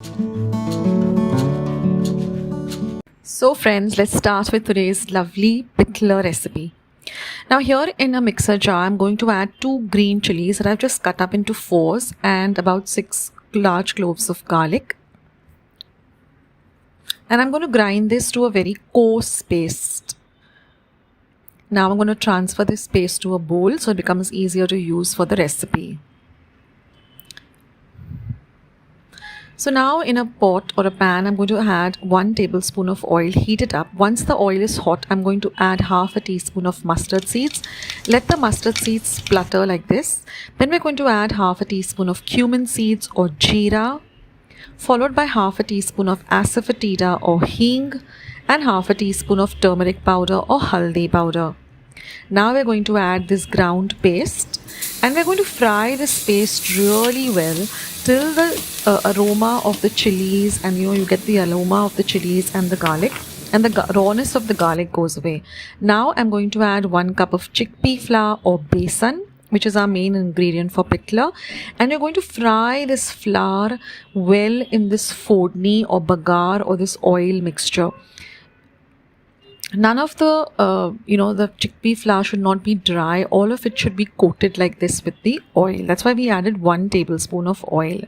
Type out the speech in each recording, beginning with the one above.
So friends, let's start with today's lovely pitler recipe. Now here in a mixer jar, I'm going to add 2 green chillies that I've just cut up into 4s and about 6 large cloves of garlic. And I'm going to grind this to a very coarse paste. Now I'm going to transfer this paste to a bowl so it becomes easier to use for the recipe. So now in a pot or a pan, I'm going to add 1 tablespoon of oil, heat it up. Once the oil is hot, I'm going to add half a teaspoon of mustard seeds. Let the mustard seeds splutter like this. Then we're going to add half a teaspoon of cumin seeds or jeera, followed by half a teaspoon of asafotedia or hing and half a teaspoon of turmeric powder or haldi powder. Now we're going to add this ground paste and we're going to fry this paste really well till the aroma of the chilies and you get the aroma of the chilies and the garlic and the rawness of the garlic goes away. Now I'm going to add 1 cup of chickpea flour or besan, which is our main ingredient for pitler, and you're going to fry this flour well in this fodni or bagar or this oil mixture. None of the the chickpea flour should not be dry. All of it should be coated like this with the oil. That's why we added 1 tablespoon of oil.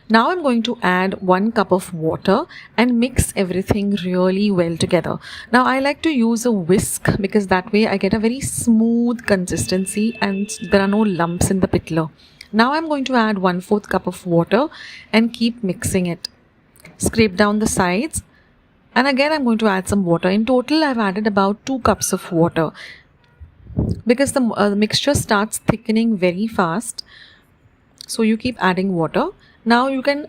Now I'm going to add 1 cup of water and mix everything really well together. Now I like to use a whisk because that way I get a very smooth consistency and there are no lumps in the pitler. Now I'm going to add 1/4 cup of water and keep mixing it. Scrape down the sides. And again, I'm going to add some water. In total, I've added about 2 cups of water because the mixture starts thickening very fast. So you keep adding water. Now you can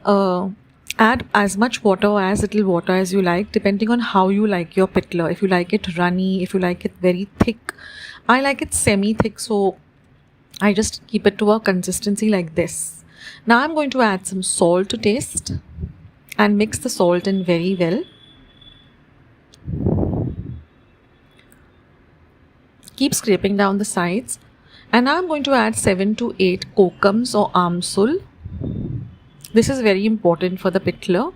add as much water or as little water as you like, depending on how you like your pitler. If you like it runny, if you like it very thick. I like it semi-thick, so I just keep it to a consistency like this. Now I'm going to add some salt to taste and mix the salt in very well. Keep scraping down the sides. And now I'm going to add 7 to 8 kokums or amsol. This is very important for the pitler.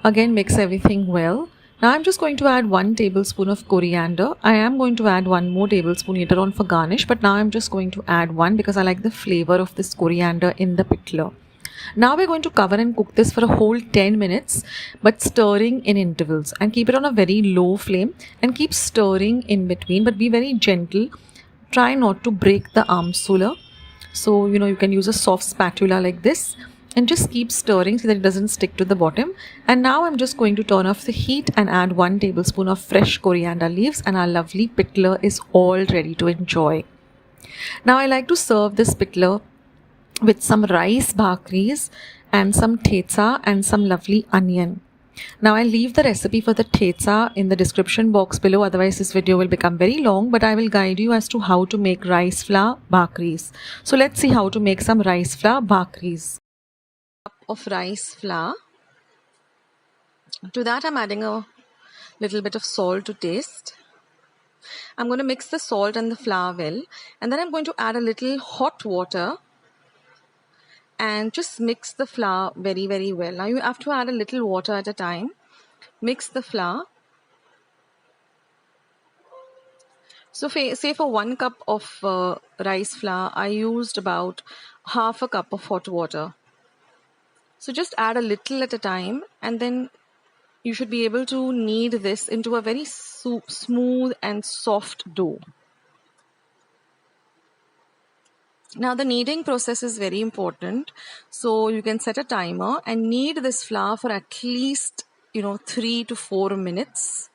Again, mix everything well. Now I'm just going to add 1 tablespoon of coriander. I am going to add 1 more tablespoon later on for garnish, but now I'm just going to add 1 because I like the flavor of this coriander in the pitler. Now we're going to cover and cook this for a whole 10 minutes, but stirring in intervals, and keep it on a very low flame and keep stirring in between, but be very gentle. Try not to break the amsula. So, you can use a soft spatula like this and just keep stirring so that it doesn't stick to the bottom. And now I'm just going to turn off the heat and add 1 tablespoon of fresh coriander leaves, and our lovely pitler is all ready to enjoy. Now I like to serve this pitler with some rice bhakris and some thecha and some lovely onion. Now I'll leave the recipe for the thecha in the description box below, otherwise this video will become very long, but I will guide you as to how to make rice flour bhakris. So let's see how to make some rice flour bhakris. Cup of rice flour. To that I'm adding a little bit of salt to taste. I'm going to mix the salt and the flour well, and then I'm going to add a little hot water and just mix the flour very, very well. Now you have to add a little water at a time. Mix the flour. So say for 1 cup of rice flour, I used about half a cup of hot water. So just add a little at a time, and then you should be able to knead this into a very smooth and soft dough. Now the kneading process is very important, so you can set a timer and knead this flour for at least 3 to 4 minutes.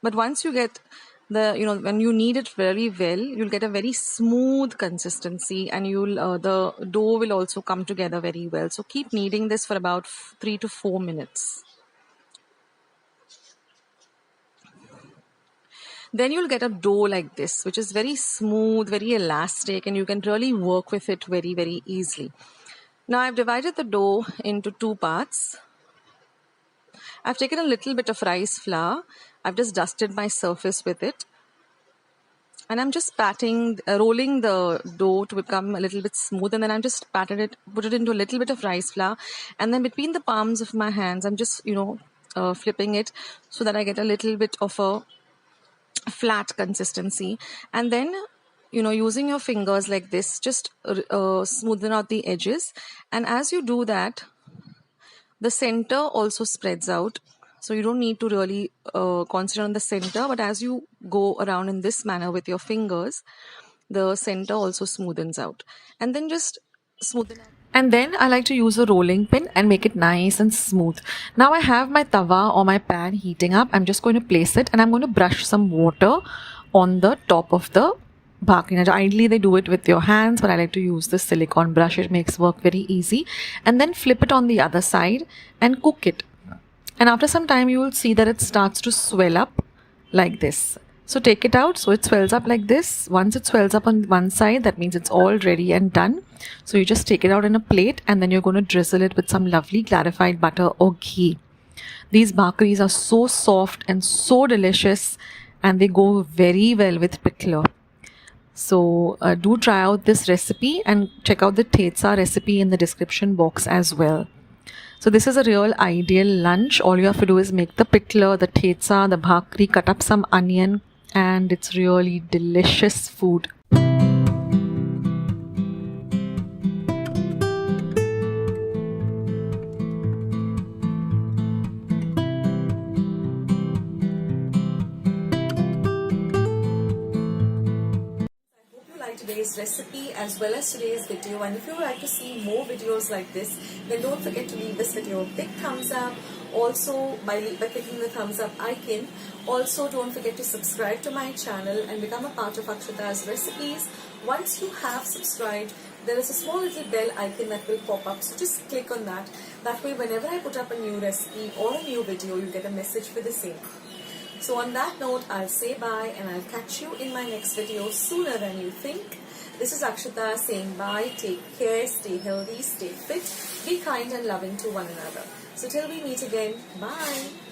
But once you get when you knead it very well, you'll get a very smooth consistency, and the dough will also come together very well. So keep kneading this for about 3 to 4 minutes. Then you'll get a dough like this, which is very smooth, very elastic, and you can really work with it very, very easily. Now I've divided the dough into 2 parts. I've taken a little bit of rice flour. I've just dusted my surface with it. and I'm just rolling the dough to become a little bit smooth, and then I'm just put it into a little bit of rice flour, and then between the palms of my hands, I'm just flipping it so that I get a little bit of a flat consistency, and then using your fingers like this, just smoothen out the edges, and as you do that, the center also spreads out. So you don't need to really concentrate on the center, but as you go around in this manner with your fingers, the center also smoothens out, and then just smoothen out. And then I like to use a rolling pin and make it nice and smooth. Now I have my tawa or my pan heating up. I'm just going to place it, and I'm going to brush some water on the top of the bhakri. Now, ideally they do it with your hands, but I like to use the silicone brush. It makes work very easy. And then flip it on the other side and cook it. And after some time, you will see that it starts to swell up like this. So take it out. So it swells up like this. Once it swells up on one side, that means it's all ready and done. So you just take it out in a plate, and then you're going to drizzle it with some lovely clarified butter or ghee. These bhakris are so soft and so delicious, and they go very well with pitler. So do try out this recipe, and check out the thecha recipe in the description box as well. So this is a real ideal lunch. All you have to do is make the pitler, the thecha, the bhakri, cut up some onion, and it's really delicious food. Today's recipe as well as today's video, and if you would like to see more videos like this, then don't forget to leave this video a big thumbs up. Also by clicking the thumbs up icon. Also don't forget to subscribe to my channel and become a part of Akshata's recipes. Once you have subscribed, there is a small little bell icon that will pop up, so just click on that. That way whenever I put up a new recipe or a new video, you get a message for the same. So on that note, I'll say bye, and I'll catch you in my next video sooner than you think. This is Akshata saying bye, take care, stay healthy, stay fit, be kind and loving to one another. So till we meet again, bye.